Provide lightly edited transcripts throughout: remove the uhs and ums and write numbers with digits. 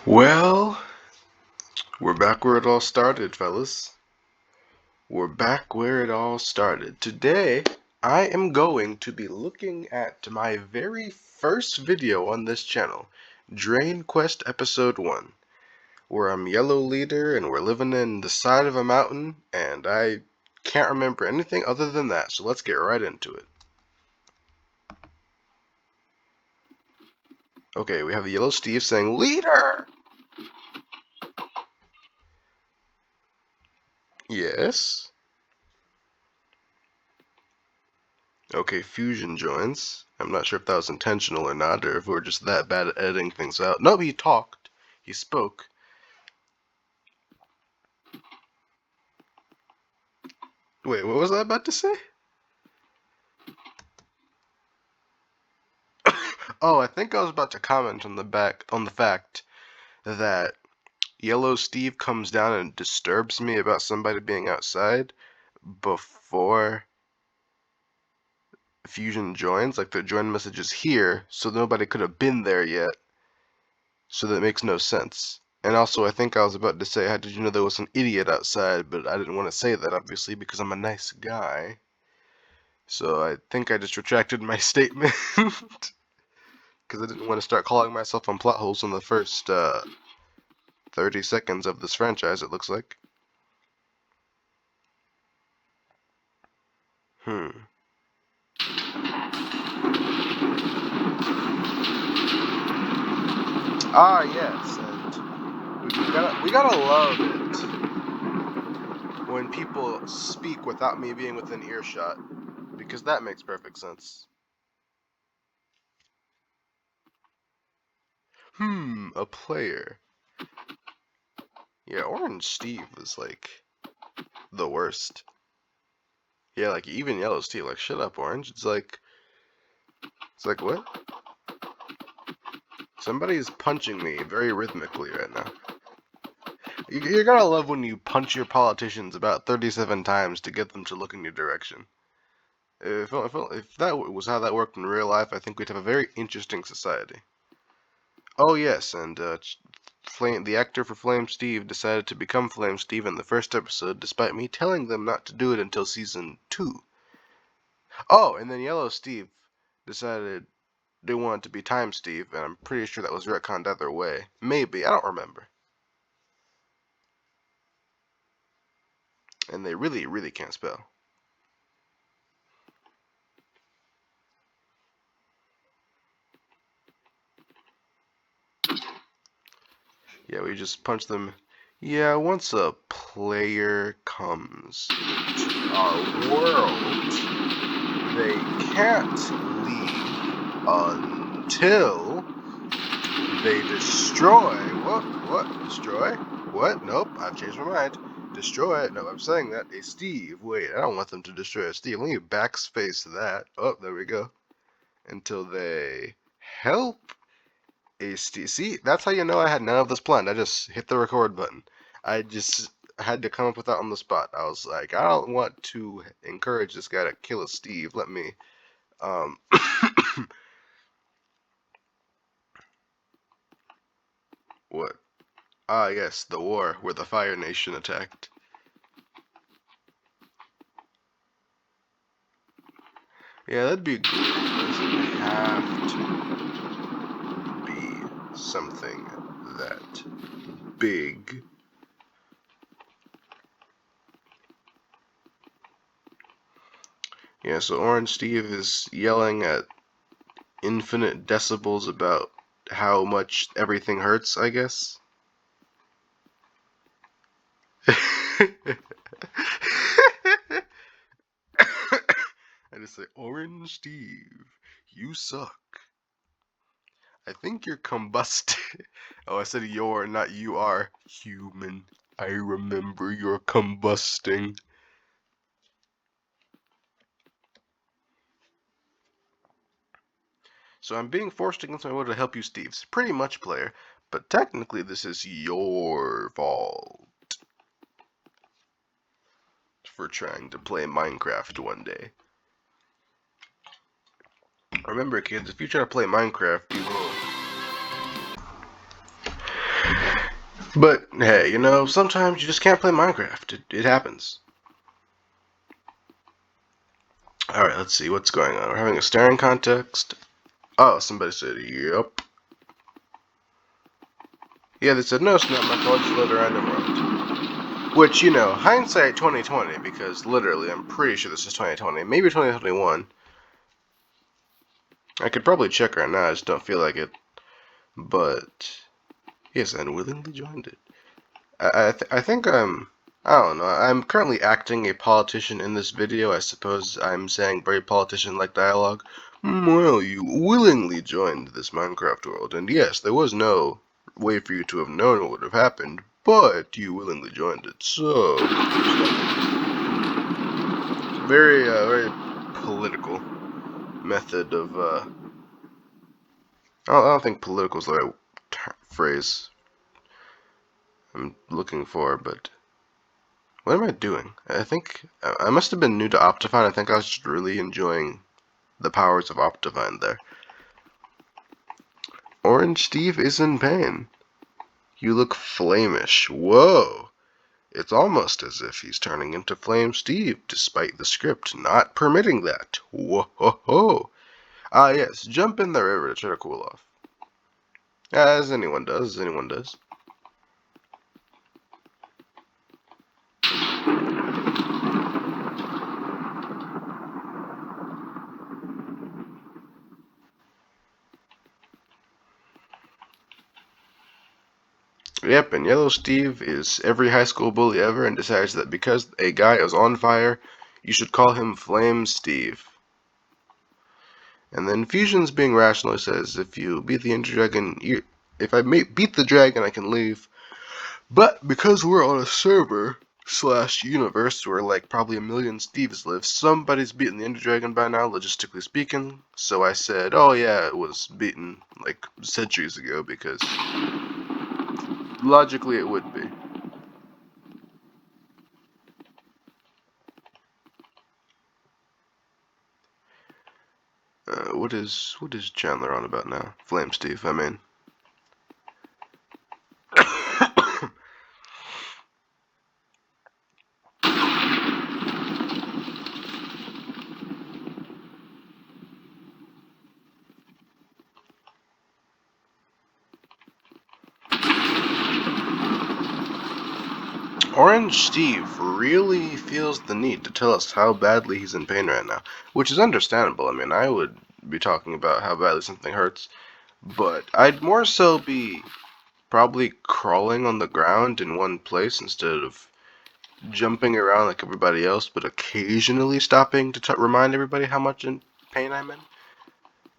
Well, we're back where it all started, fellas. We're back where it all started. Today, I am going to be looking at my very first video on this channel, Drain Quest Episode 1, where I'm Yellow Leader and we're living in the side of a mountain, and I can't remember anything other than that, so let's get right into it. Okay, we have Yellow Steve saying, "Leader!" Yes. Okay, Fusion joins. I'm not sure if that was intentional or not, or if we're just that bad at editing things out. No, he talked. He spoke. Wait, what was I about to say? Oh, I think I was about to comment on the fact that Yellow Steve comes down and disturbs me about somebody being outside before Fusion joins. Like the join message is here, so nobody could have been there yet. So that makes no sense. And also, I think I was about to say, how did you know there was an idiot outside? But I didn't want to say that, obviously, because I'm a nice guy. So I think I just retracted my statement. Because I didn't want to start calling myself on plot holes in the first 30 seconds of this franchise, it looks like. Ah, yes, and we gotta love it when people speak without me being within earshot, because that makes perfect sense. A player. Yeah, Orange Steve is like the worst. Yeah, like even Yellow Steve, like shut up, Orange. It's like what? Somebody's punching me very rhythmically right now. You're gonna love when you punch your politicians about 37 times to get them to look in your direction. If that was how that worked in real life, I think we'd have a very interesting society. Oh yes, and the actor for Flame Steve decided to become Flame Steve in the first episode, despite me telling them not to do it until season 2. Oh, and then Yellow Steve decided they wanted to be Time Steve, and I'm pretty sure that was retconned either way. Maybe, I don't remember. And they really, really can't spell. Yeah, we just punch them. Yeah, once a player comes into our world, they can't leave until they destroy. What? Destroy? What? Nope, I've changed my mind. Destroy? No, I'm saying that. A Steve. Wait, I don't want them to destroy a Steve. Let me backspace that. Oh, there we go. Until they help a Steve. See, that's how you know I had none of this planned. I just hit the record button. I just had to come up with that on the spot. I was like, I don't want to encourage this guy to kill a Steve. Let me um what? Ah, yes, the war where the Fire Nation attacked. Yeah, that'd be good. It doesn't have to be something that big. Yeah, so Orange Steve is yelling at infinite decibels about how much everything hurts, I guess. I just say, Orange Steve, you suck. I think you're combusted. Oh, I said you're, not you are. Human. I remember you're combusting. So I'm being forced against my will to help you, Steve. Pretty much, player. But technically, this is your fault for trying to play Minecraft one day. Remember, kids, if you try to play Minecraft, But hey, you know, sometimes you just can't play Minecraft. It happens. Alright, let's see what's going on. We're having a staring contest. Oh, somebody said, yep. Yeah, they said, no, it's not my fault, just let her Emerald. Which, you know, hindsight 2020, because literally, I'm pretty sure this is 2020. Maybe 2021. I could probably check right now, I just don't feel like it. But, yes, I unwillingly joined it. I think I don't know. I'm currently acting a politician in this video. I suppose I'm saying very politician-like dialogue. Well, you willingly joined this Minecraft world, and yes, there was no way for you to have known what would have happened, but you willingly joined it, so... very political method of, I don't think political is the right phrase I'm looking for, but... What am I doing? I think I must have been new to Optifine. I think I was just really enjoying the powers of Optifine there. Orange Steve is in pain. You look flamish. Whoa! It's almost as if he's turning into Flame Steve, despite the script not permitting that. Whoa-ho-ho! Ah, yes, jump in the river to try to cool off. As anyone does, Yep, and Yellow Steve is every high school bully ever and decides that because a guy is on fire, you should call him Flame Steve. And then Fusion's being rational, says, if you beat the Ender Dragon, if I beat the dragon, I can leave. But because we're on a server / universe where like probably a million Steves live, somebody's beaten the Ender Dragon by now, logistically speaking. So I said, oh yeah, it was beaten like centuries ago because logically it would be. What is Chandler on about now? Flame Steve, I mean. Orange Steve really feels the need to tell us how badly he's in pain right now, which is understandable. I mean, I would be talking about how badly something hurts, but I'd more so be probably crawling on the ground in one place instead of jumping around like everybody else, but occasionally stopping to remind everybody how much in pain I'm in.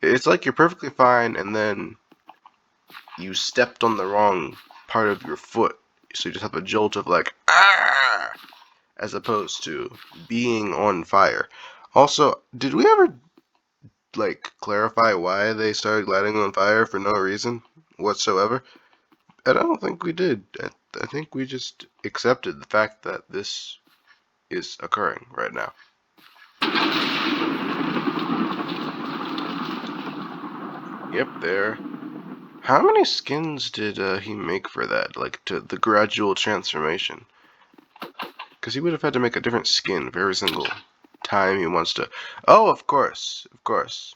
It's like you're perfectly fine and then you stepped on the wrong part of your foot, so you just have a jolt of like, ah! As opposed to being on fire. Also, did we ever like clarify why they started lighting on fire for no reason whatsoever? I don't think we did. I think we just accepted the fact that this is occurring right now. Yep, there. How many skins did he make for that? Like, to the gradual transformation? Because he would have had to make a different skin for every single time he wants to. Oh, of course.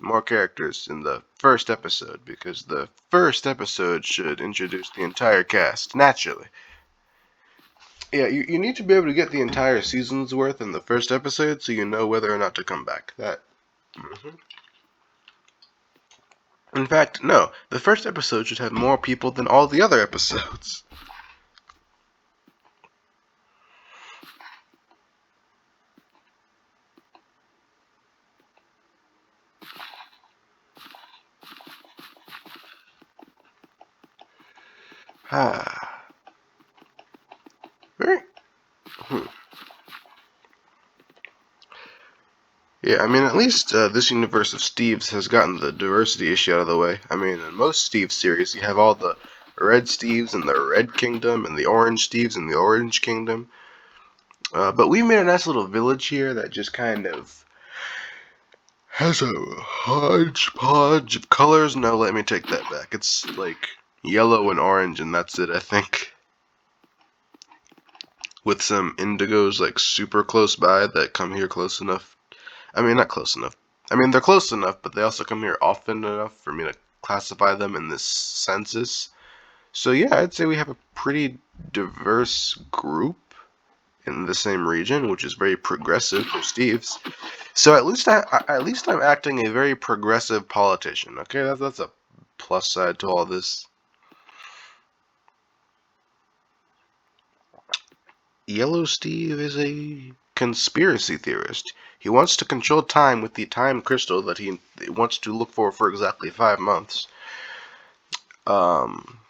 More characters in the first episode, because the first episode should introduce the entire cast, naturally. Yeah, you need to be able to get the entire season's worth in the first episode so you know whether or not to come back. That. In fact, no. The first episode should have more people than all the other episodes. Ah. Very. Yeah, I mean, at least this universe of Steves has gotten the diversity issue out of the way. I mean, in most Steve series, you have all the red Steves in the Red Kingdom and the orange Steves in the Orange Kingdom. But we made a nice little village here that just kind of has a hodgepodge of colors. No, let me take that back. It's like yellow and orange, and that's it, I think. with some indigos like super close by that come here close enough. I mean, not close enough. I mean, they're close enough, but they also come here often enough for me to classify them in this census. So yeah, I'd say we have a pretty diverse group in the same region, which is very progressive for Steve's. So at least I'm acting a very progressive politician. Okay, that's a plus side to all this. Yellow Steve is a conspiracy theorist. He wants to control time with the time crystal that he wants to look for exactly 5 months. Um,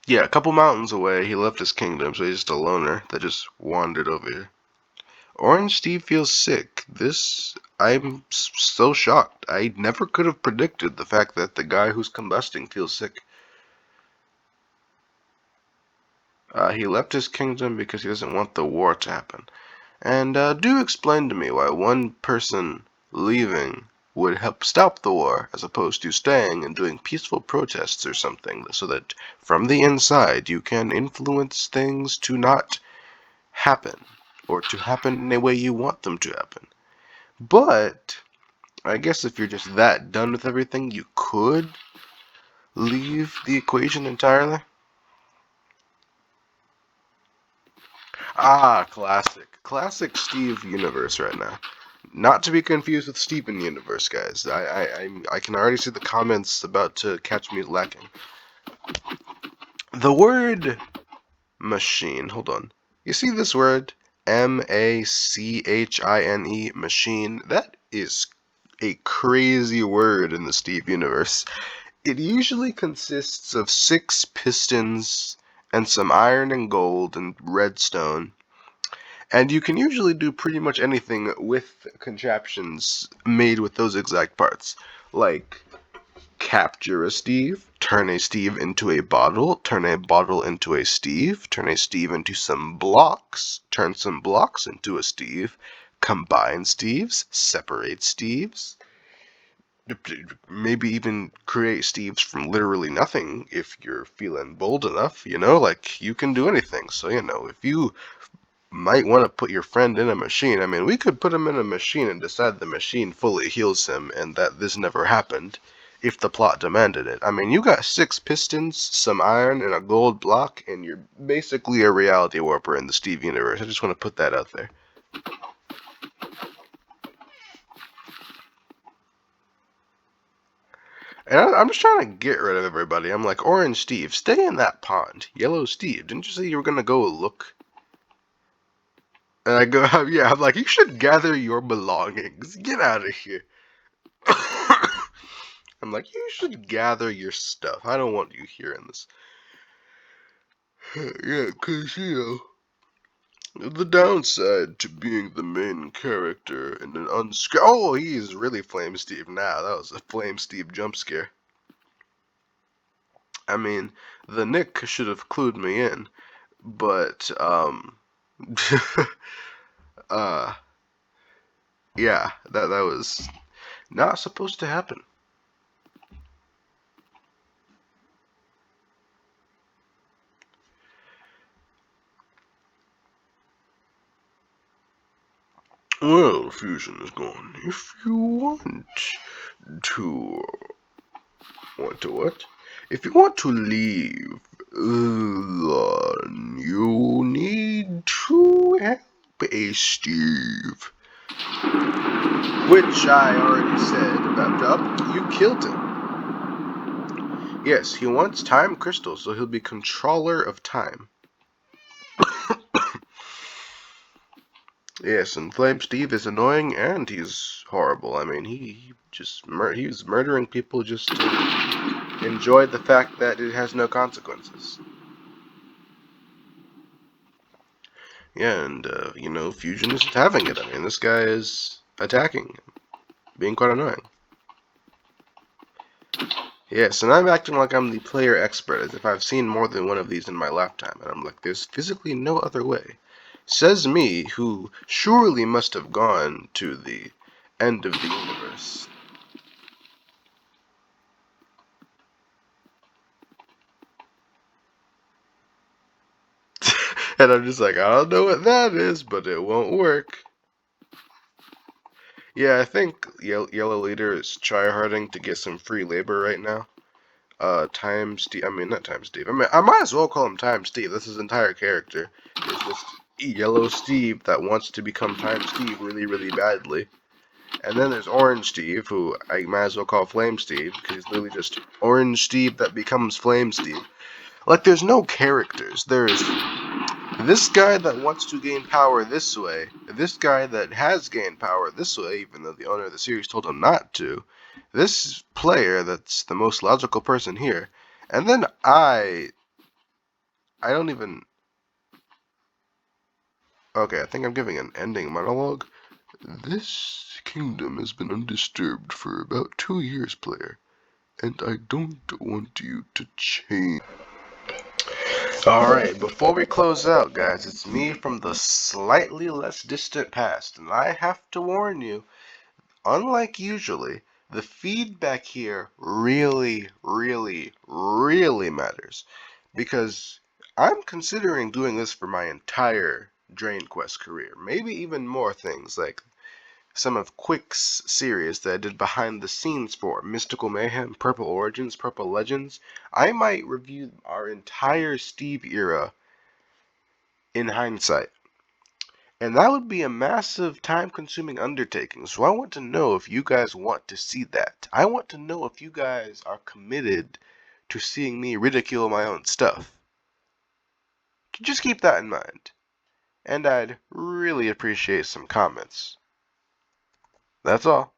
yeah, a couple mountains away, he left his kingdom, so he's just a loner that just wandered over here. Orange Steve feels sick. I'm so shocked. I never could have predicted the fact that the guy who's combusting feels sick. He left his kingdom because he doesn't want the war to happen. And do explain to me why one person leaving would help stop the war as opposed to staying and doing peaceful protests or something, so that from the inside you can influence things to not happen or to happen in a way you want them to happen. But I guess if you're just that done with everything, you could leave the equation entirely. Ah, classic. Classic Steve universe right now. Not to be confused with Steven universe, guys. I can already see the comments about to catch me lacking. The word machine, hold on. You see this word? M-A-C-H-I-N-E, machine. That is a crazy word in the Steve universe. It usually consists of 6 pistons and some iron and gold and redstone. And you can usually do pretty much anything with contraptions made with those exact parts. Like capture a Steve, turn a Steve into a bottle, turn a bottle into a Steve, turn a Steve into some blocks, turn some blocks into a Steve, combine Steves, separate Steves, maybe even create Steves from literally nothing if you're feeling bold enough, like you can do anything. So, if you might want to put your friend in a machine, I mean, we could put him in a machine and decide the machine fully heals him and that this never happened if the plot demanded it. I mean, you got 6 pistons, some iron, and a gold block, and you're basically a reality warper in the Steve universe. I just want to put that out there. And I'm just trying to get rid of everybody. I'm like, Orange Steve, stay in that pond. Yellow Steve, didn't you say you were going to go look? And I go, yeah, I'm like, you should gather your belongings. Get out of here. I'm like, you should gather your stuff. I don't want you here in this. Yeah, because, the downside to being the main character in an Oh, he's really Flame Steve now. That was a Flame Steve jump scare. I mean, the Nick should have clued me in, but, yeah, that was not supposed to happen. Well, Fusion is gone. If you want to... Want to what? If you want to leave, you need to help a Steve. Which I already said about Dub. You killed him. Yes, he wants time crystals, so he'll be controller of time. Yes, and Flame Steve is annoying and he's horrible. I mean, he's murdering people just to enjoy the fact that it has no consequences. Yeah, and, Fusion isn't having it. I mean, this guy is attacking him, being quite annoying. Yes, and I'm acting like I'm the player expert, as if I've seen more than one of these in my lifetime, and I'm like, there's physically no other way. Says me, who surely must have gone to the end of the universe. And I'm just like, I don't know what that is, but it won't work. Yeah, I think Yellow Leader is tryharding to get some free labor right now. Time Steve. I mean, not Time Steve. I mean, I might as well call him Time Steve. That's his entire character. It's just Yellow Steve that wants to become Time Steve really, really badly. And then there's Orange Steve, who I might as well call Flame Steve, because he's literally just Orange Steve that becomes Flame Steve. Like, there's no characters. There's this guy that wants to gain power this way, this guy that has gained power this way, even though the owner of the series told him not to, this player that's the most logical person here, and then I don't even... Okay, I think I'm giving an ending monologue. This kingdom has been undisturbed for about 2 years, player, and I don't want you to change. Alright, before we close out, guys, it's me from the slightly less distant past, and I have to warn you, unlike usually, the feedback here really, really, really matters, because I'm considering doing this for my entire Drain Quest career, maybe even more things, like some of Quick's series that I did behind the scenes for Mystical Mayhem, Purple Origins, Purple Legends. I might review our entire Steve era in hindsight. And that would be a massive time-consuming undertaking, so I want to know if you guys want to see that. I want to know if you guys are committed to seeing me ridicule my own stuff. Just keep that in mind. And I'd really appreciate some comments. That's all.